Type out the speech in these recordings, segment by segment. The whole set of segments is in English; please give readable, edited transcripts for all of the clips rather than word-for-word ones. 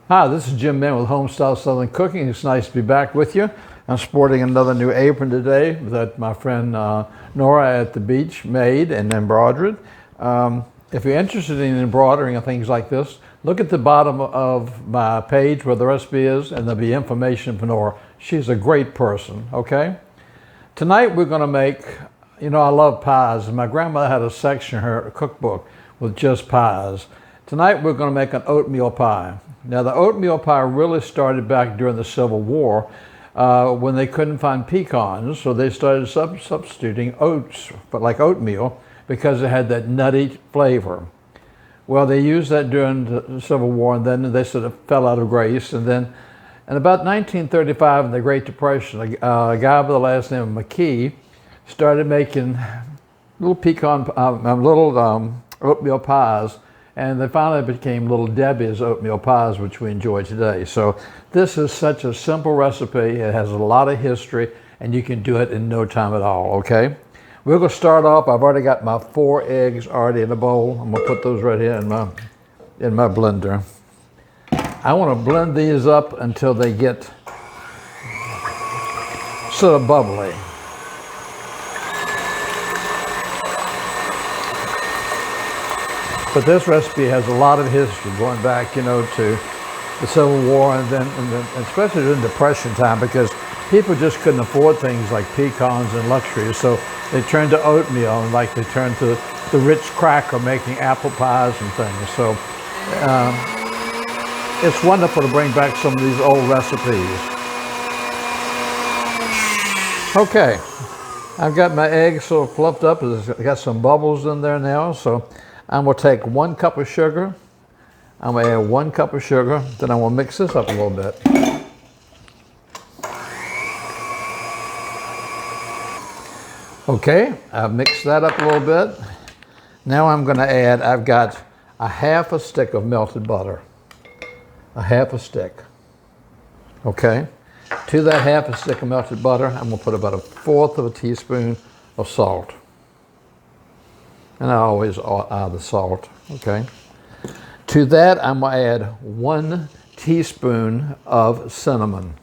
Hi, this is Jim Mann with Homestyle Southern Cooking. It's nice to be back with you. I'm sporting another new apron today that my friend Nora at the beach made and embroidered. If you're interested in embroidering and things like this, look at the bottom of my page where the recipe is, and there'll be information for Nora. She's a great person, okay? Tonight we're going to make, I love pies, and my grandmother had a section in her cookbook with just pies. Tonight we're going to make an oatmeal pie. Now the oatmeal pie really started back during the Civil War when they couldn't find pecans, so they started substituting oats, but like oatmeal, because it had that nutty flavor. Well, they used that during the Civil War, and then they sort of fell out of grace. And then in about 1935, in the Great Depression, a guy by the last name of McKee started making little oatmeal pies. And they finally became Little Debbie's oatmeal pies, which we enjoy today. So this is such a simple recipe. It has a lot of history, and you can do it in no time at all, okay? We're gonna start off. I've already got my 4 eggs already in a bowl. I'm gonna put those right here in my blender. I wanna blend these up until they get sort of bubbly. But this recipe has a lot of history going back, to the Civil War and then especially during Depression time, because people just couldn't afford things like pecans and luxuries, so they turned to oatmeal, and like they turned to the rich cracker making apple pies and things. So it's wonderful to bring back some of these old recipes. Okay, I've got my eggs sort of fluffed up. It's got some bubbles in there now, so I'm going to take 1 cup of sugar. I'm going to add 1 cup of sugar. Then I'm going to mix this up a little bit. Okay, I've mixed that up a little bit. Now I'm going to add, I've got a half a stick of melted butter. A half a stick. Okay, to that half a stick of melted butter, I'm going to put about 1/4 of a teaspoon of salt. And I always add the salt, okay? To that, I'm gonna add 1 teaspoon of cinnamon.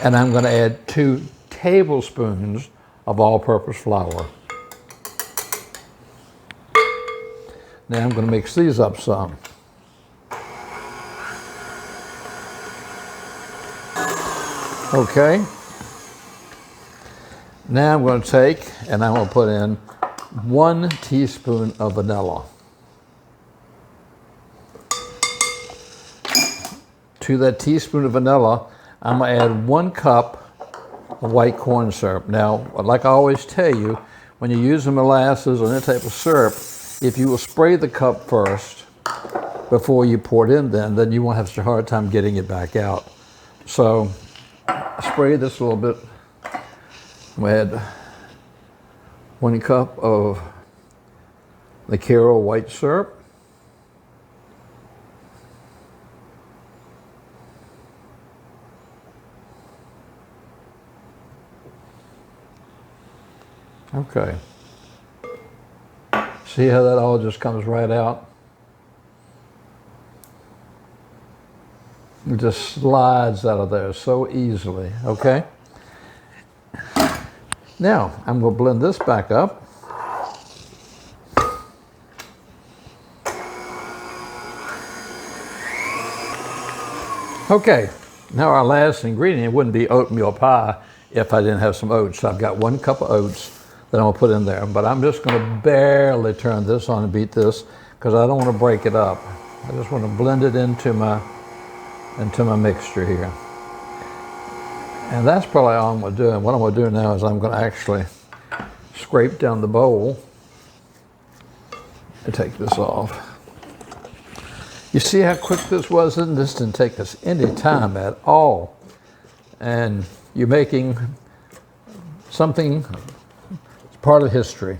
And I'm gonna add 2 tablespoons of all-purpose flour. Now I'm gonna mix these up some. Okay. Now I'm going to take, and I'm going to put in 1 teaspoon of vanilla. To that teaspoon of vanilla, I'm going to add 1 cup of white corn syrup. Now, like I always tell you, when you're using molasses or any type of syrup, if you will spray the cup first before you pour it in, then you won't have such a hard time getting it back out. So, spray this a little bit. We add 1 cup of the Casserole white syrup. Okay. See how that all just comes right out? It just slides out of there so easily, okay? Now, I'm going to blend this back up. Okay, now our last ingredient wouldn't be oatmeal pie if I didn't have some oats. So I've got 1 cup of oats that I'm going to put in there, but I'm just going to barely turn this on and beat this because I don't want to break it up. I just want to blend it into my mixture here. And that's probably all I'm going to do. And what I'm going to do now is I'm going to actually scrape down the bowl and take this off. You see how quick this was? This didn't take us any time at all. And you're making something, it's part of history.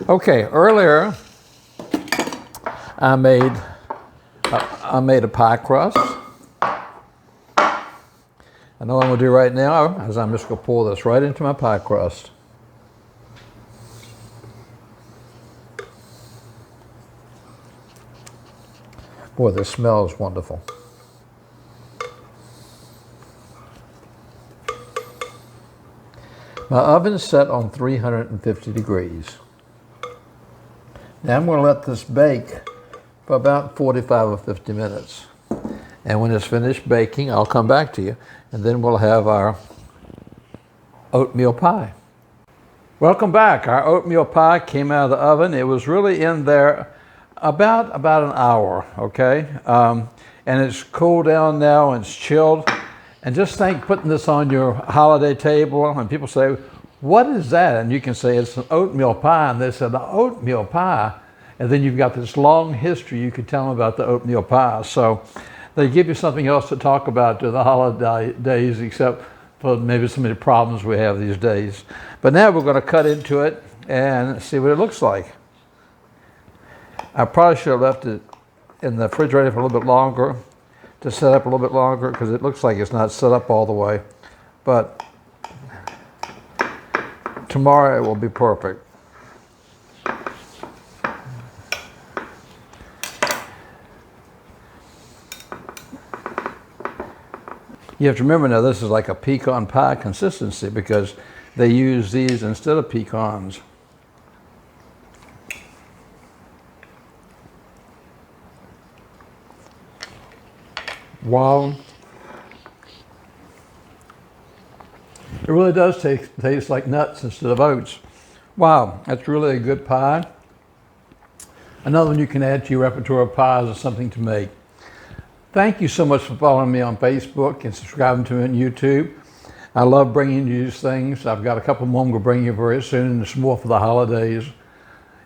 Okay, earlier I made a pie crust. And all I'm going to do right now is I'm just going to pour this right into my pie crust. Boy, the smell is wonderful. My oven's set on 350 degrees. Now I'm going to let this bake for about 45 or 50 minutes. And when it's finished baking, I'll come back to you, and then we'll have our oatmeal pie. Welcome back. Our oatmeal pie came out of the oven. It was really in there about an hour, okay? And it's cooled down now and it's chilled. And just think putting this on your holiday table, and people say, what is that? And you can say it's an oatmeal pie, and they said, the oatmeal pie. And then you've got this long history you could tell them about the oatmeal pie. So they give you something else to talk about during the holiday days, except for maybe some of the problems we have these days. But now we're going to cut into it and see what it looks like. I probably should have left it in the refrigerator for a little bit longer, to set up a little bit longer, because it looks like it's not set up all the way. But tomorrow it will be perfect. You have to remember now, this is like a pecan pie consistency because they use these instead of pecans. Wow. It really does taste like nuts instead of oats. Wow, that's really a good pie. Another one you can add to your repertoire of pies or something to make. Thank you so much for following me on Facebook and subscribing to me on YouTube. I love bringing you these things. I've got a couple more I'm going to bring you very soon, and it's more for the holidays.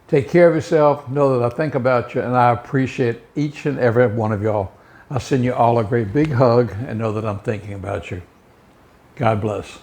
Take care of yourself. Know that I think about you, and I appreciate each and every one of y'all. I'll send you all a great big hug, and know that I'm thinking about you. God bless.